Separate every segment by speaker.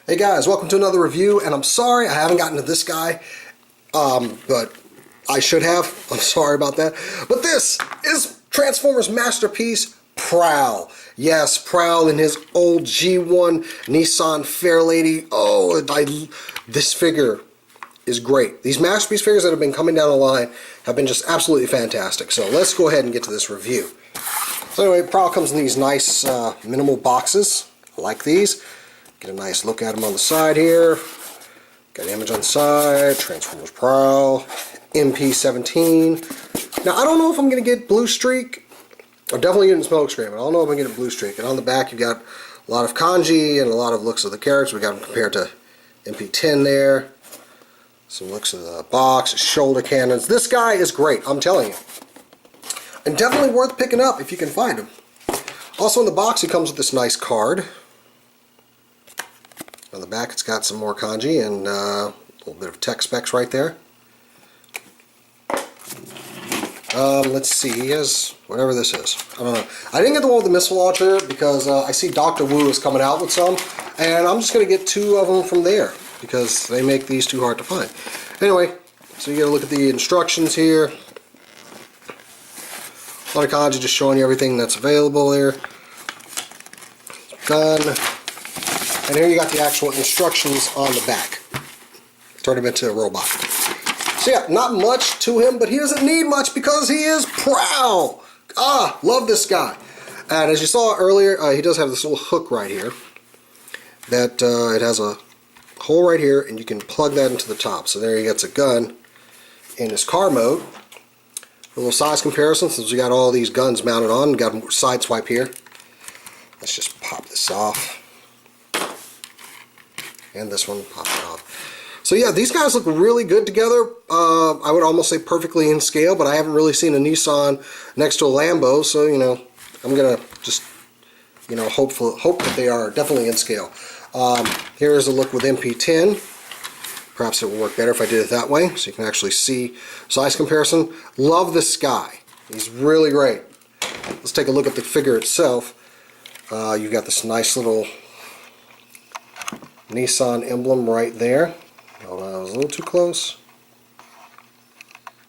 Speaker 1: Hey guys, welcome to another review, and I'm sorry I haven't gotten to this guy, but I should have. I'm sorry about that. But this is Transformers masterpiece, Prowl. Yes, Prowl in his old G1 Nissan Fairlady. Oh, this figure is great. These masterpiece figures that have been coming down the line have been just absolutely fantastic. So let's go ahead and get to this review. So anyway, Prowl comes in these nice minimal boxes. I like these. Get a nice look at them on the side here. Got an image on the side, Transformers Prowl, MP17. Now I don't know if I'm going to get Blue Streak. I'm definitely getting Smokescreen, but I don't know if I'm getting Blue Streak. And on the back you've got a lot of kanji and a lot of looks of the characters. We got them compared to MP10 there. Some looks of the box, shoulder cannons. This guy is great, I'm telling you. And definitely worth picking up if you can find him. Also in the box he comes with this nice card. On the back it's got some more kanji and a little bit of tech specs right there. Let's see, he has whatever this is. I don't know. I didn't get the one with the missile launcher because I see Dr. Wu is coming out with some, and I'm just going to get two of them from there because they make these too hard to find. Anyway, so you get a look at the instructions here. A lot of kanji just showing you everything that's available there. Gun. And here you got the actual instructions on the back. Turn him into a robot. So yeah, not much to him, but he doesn't need much because he is Prowl. Love this guy. And as you saw earlier, he does have this little hook right here. That it has a hole right here, and you can plug that into the top. So there he gets a gun in his car mode. A little size comparison, since we got all these guns mounted on. We got a side swipe here. Let's just pop this off. And this one, pop it off. So yeah, these guys look really good together. I would almost say perfectly in scale, but I haven't really seen a Nissan next to a Lambo, so you know, I'm gonna just hope that they are definitely in scale. Here's a look with MP10. Perhaps it will work better if I did it that way, so you can actually see size comparison. Love this guy. He's really great. Let's take a look at the figure itself. You've got this nice little Nissan emblem right there. Hold on, I was a little too close.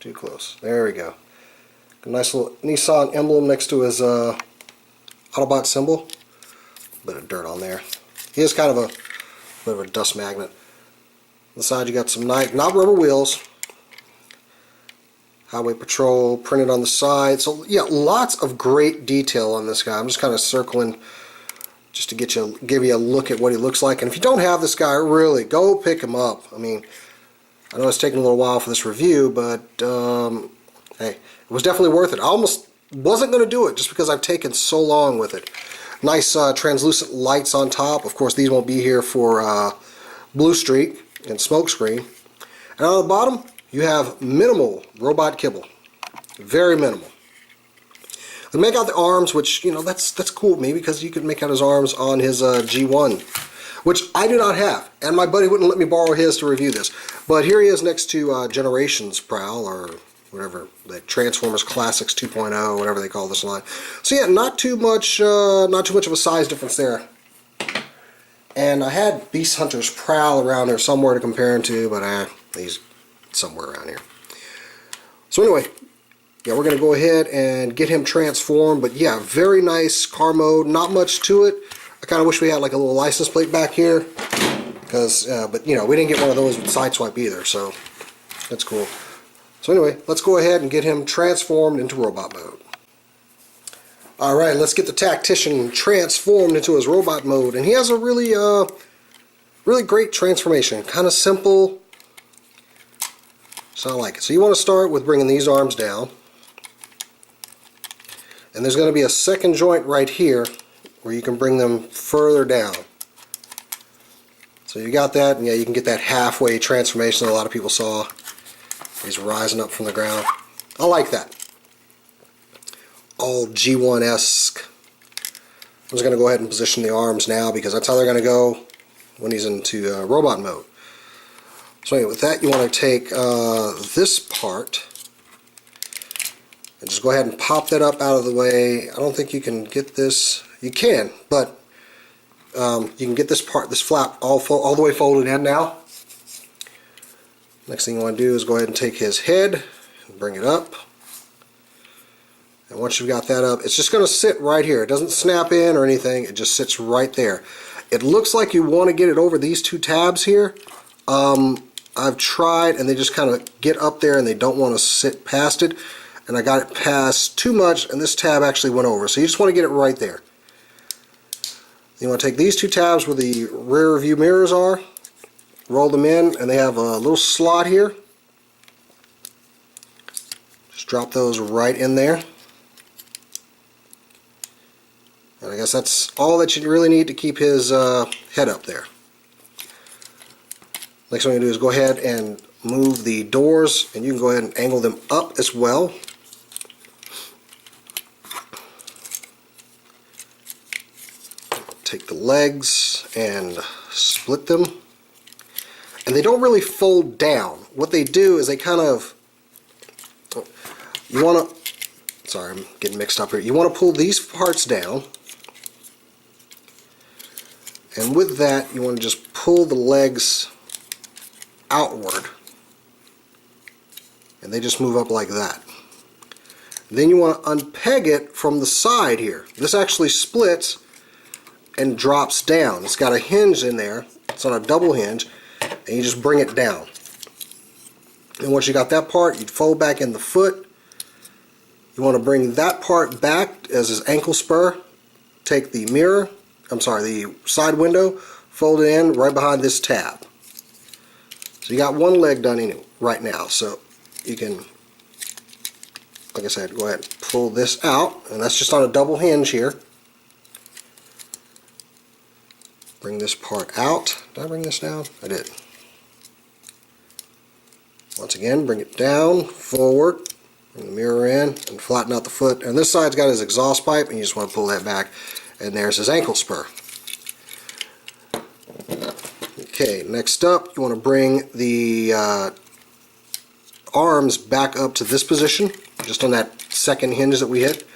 Speaker 1: Too close. There we go. A nice little Nissan emblem next to his Autobot symbol. Bit of dirt on there. He is kind of a bit of a dust magnet. On the side you got some not rubber wheels. Highway Patrol printed on the side. So yeah, lots of great detail on this guy. I'm just kind of circling just to give you a look at what he looks like. And if you don't have this guy, really, go pick him up. I mean, I know it's taking a little while for this review, but hey, it was definitely worth it. I almost wasn't going to do it just because I've taken so long with it. Nice translucent lights on top. Of course, these won't be here for Blue Streak and Smokescreen. And on the bottom, you have minimal robot kibble. Very minimal. They make out the arms, which, you know, that's cool with me because you could make out his arms on his G1, which I do not have. And my buddy wouldn't let me borrow his to review this. But here he is next to Generations Prowl, or whatever, the Transformers Classics 2.0, whatever they call this line. So yeah, not too much of a size difference there. And I had Beast Hunter's Prowl around there somewhere to compare him to, but he's somewhere around here. So anyway, yeah, we're going to go ahead and get him transformed. But yeah, very nice car mode. Not much to it. I kind of wish we had like a little license plate back here, because but you know, we didn't get one of those with Sideswipe either, so that's cool. So anyway, let's go ahead and get him transformed into robot mode. Alright, let's get the tactician transformed into his robot mode. And he has a really really great transformation. Kind of simple. So I like it. So you want to start with bringing these arms down. And there's going to be a second joint right here where you can bring them further down. So you got that, and yeah, you can get that halfway transformation that a lot of people saw. He's rising up from the ground. I like that. All G1-esque. I'm just going to go ahead and position the arms now because that's how they're going to go when he's into robot mode. So anyway, with that, you want to take this part and just go ahead and pop that up out of the way. I don't think you can get this. You can, but You can get this flap all the way folded in now. Next thing you want to do is go ahead and take his head and bring it up. And once you've got that up, it's just going to sit right here. It doesn't snap in or anything. It just sits right there. It looks like you want to get it over these two tabs here. I've tried and they just kind of get up there and they don't want to sit past it. And I got it past too much and this tab actually went over. So you just want to get it right there. You want to take these two tabs where the rear view mirrors are, roll them in, and they have a little slot here. Just drop those right in there. And I guess that's all that you really need to keep his head up there. Next thing you do is go ahead and move the doors, and you can go ahead and angle them up as well. Take the legs and split them. And they don't really fold down. What they do is they kind of, you want to, sorry, I'm getting mixed up here. You want to pull these parts down. And with that, you want to just pull the legs outward. And they just move up like that. Then you want to unpeg it from the side here. This actually splits and drops down. It's got a hinge in there. It's on a double hinge. And you just bring it down. And once you got that part, you fold back in the foot. You want to bring that part back as his ankle spur. Take the mirror, the side window, fold it in right behind this tab. So you got one leg done right now. So you can, like I said, go ahead and pull this out. And that's just on a double hinge here. Bring this part out. Did I bring this down? I did. Once again, bring it down, forward, bring the mirror in, and flatten out the foot. And this side's got his exhaust pipe, and you just want to pull that back. And there's his ankle spur. Okay, next up, you want to bring the arms back up to this position, just on that second hinge that we hit.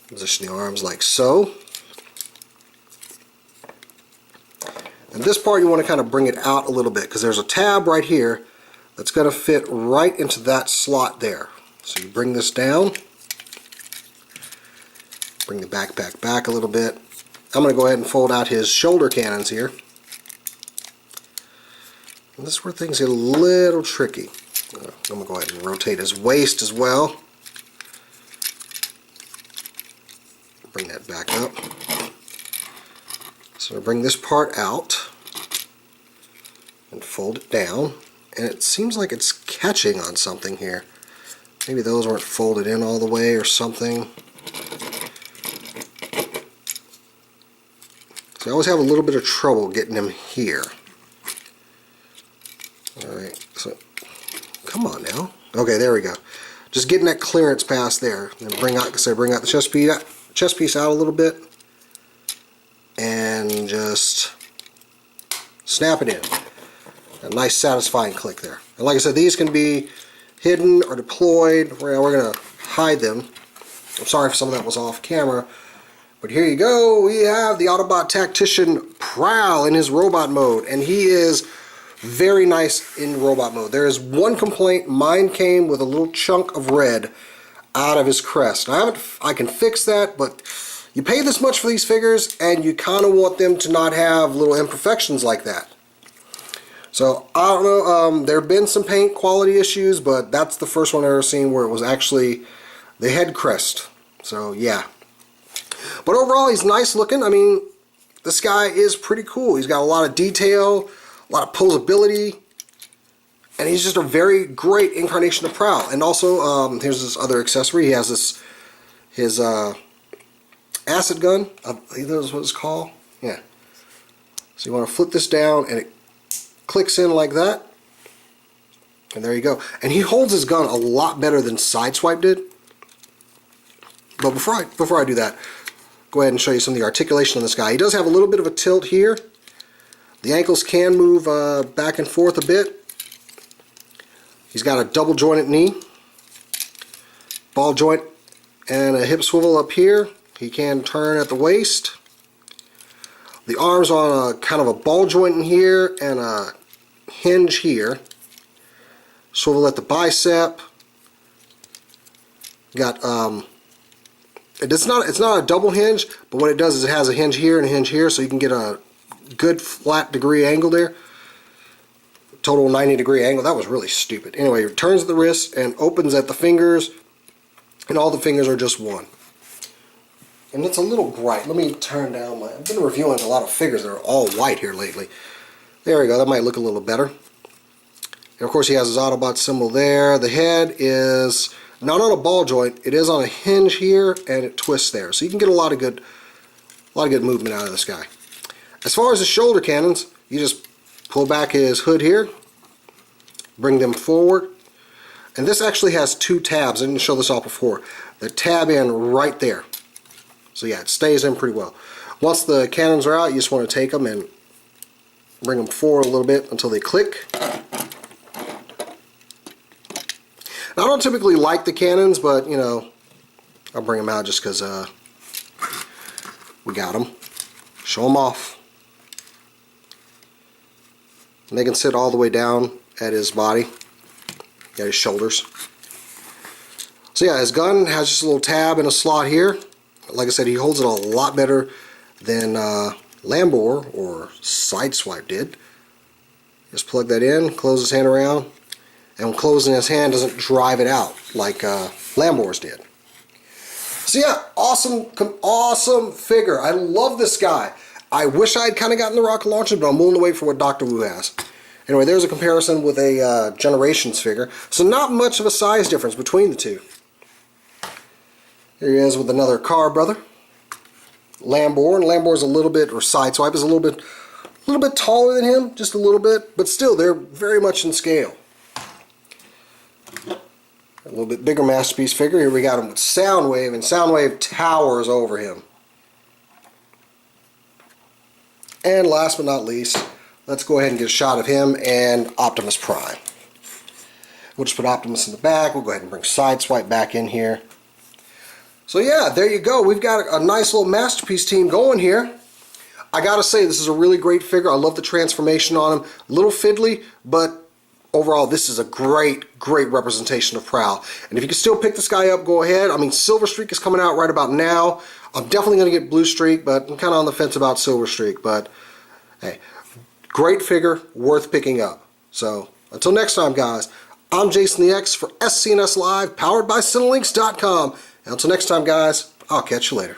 Speaker 1: Position the arms like so. And this part you want to kind of bring it out a little bit because there's a tab right here that's going to fit right into that slot there. So you bring this down, bring the backpack back a little bit. I'm going to go ahead and fold out his shoulder cannons here. And this is where things get a little tricky. I'm going to go ahead and rotate his waist as well. Bring that back up. So bring this part out and fold it down, and it seems like it's catching on something here. Maybe those weren't folded in all the way or something. So I always have a little bit of trouble getting him here. Alright, so come on now. Okay, there we go. Just getting that clearance past there. And bring out the chest piece out a little bit. And just snap it in. A nice satisfying click there. And like I said, these can be hidden or deployed. We're going to hide them. I'm sorry if some of that was off camera. But here you go. We have the Autobot Tactician Prowl in his robot mode. And he is very nice in robot mode. There is one complaint. Mine came with a little chunk of red out of his crest. I can fix that, but you pay this much for these figures, and you kind of want them to not have little imperfections like that. So, I don't know, there have been some paint quality issues, but that's the first one I've ever seen where it was actually the head crest. So, yeah. But overall, he's nice looking. I mean, this guy is pretty cool. He's got a lot of detail, a lot of posability, and he's just a very great incarnation of Prowl. And also, here's this other accessory. He has his acid gun, I think that's what it's called. Yeah. So you want to flip this down and it clicks in like that. And there you go. And he holds his gun a lot better than Sideswipe did. But before I do that, go ahead and show you some of the articulation on this guy. He does have a little bit of a tilt here. The ankles can move back and forth a bit. He's got a double jointed knee, ball joint, and a hip swivel up here. He can turn at the waist. The arms on a kind of a ball joint in here and a hinge here. Swivel at the bicep. Got it's not a double hinge, but what it does is it has a hinge here and a hinge here, so you can get a good flat degree angle there. Total 90-degree angle. That was really stupid. Anyway, it turns at the wrist and opens at the fingers, and all the fingers are just one. And it's a little bright. Let me turn down my... I've been reviewing a lot of figures that are all white here lately. There we go. That might look a little better. And of course, he has his Autobot symbol there. The head is not on a ball joint. It is on a hinge here, and it twists there. So you can get a lot of good movement out of this guy. As far as the shoulder cannons, you just pull back his hood here, bring them forward, and this actually has two tabs. I didn't show this off before. The tab in right there. So yeah, it stays in pretty well. Once the cannons are out, you just want to take them and bring them forward a little bit until they click. Now, I don't typically like the cannons, but you know, I'll bring them out just because we got them. Show them off. And they can sit all the way down at his body, at his shoulders. So yeah, his gun has just a little tab and a slot here. Like I said, he holds it a lot better than Lambor or Sideswipe did. Just plug that in, close his hand around, and when closing his hand doesn't drive it out like Lambor's did. So yeah, awesome figure. I love this guy. I wish I had kind of gotten the rocket launcher, but I'm willing to wait for what Dr. Wu has. Anyway, there's a comparison with a Generations figure. So not much of a size difference between the two. Here he is with another car brother, Lambor, and Lambor's a little bit, or Sideswipe is a little bit taller than him, just a little bit, but still they're very much in scale. A little bit bigger Masterpiece figure. Here we got him with Soundwave, and Soundwave towers over him. And last but not least, let's go ahead and get a shot of him and Optimus Prime. We'll just put Optimus in the back. We'll go ahead and bring Sideswipe back in here. So yeah, there you go. We've got a nice little Masterpiece team going here. I gotta say, this is a really great figure. I love the transformation on him. A little fiddly, but overall, this is a great representation of Prowl. And if you can still pick this guy up, go ahead. I mean, Silver Streak is coming out right about now. I'm definitely going to get Blue Streak, but I'm kind of on the fence about Silver Streak. But hey, great figure, worth picking up. So until next time, guys, I'm Jason the X for SCNS Live, powered by Cinelinx.com. Until next time, guys, I'll catch you later.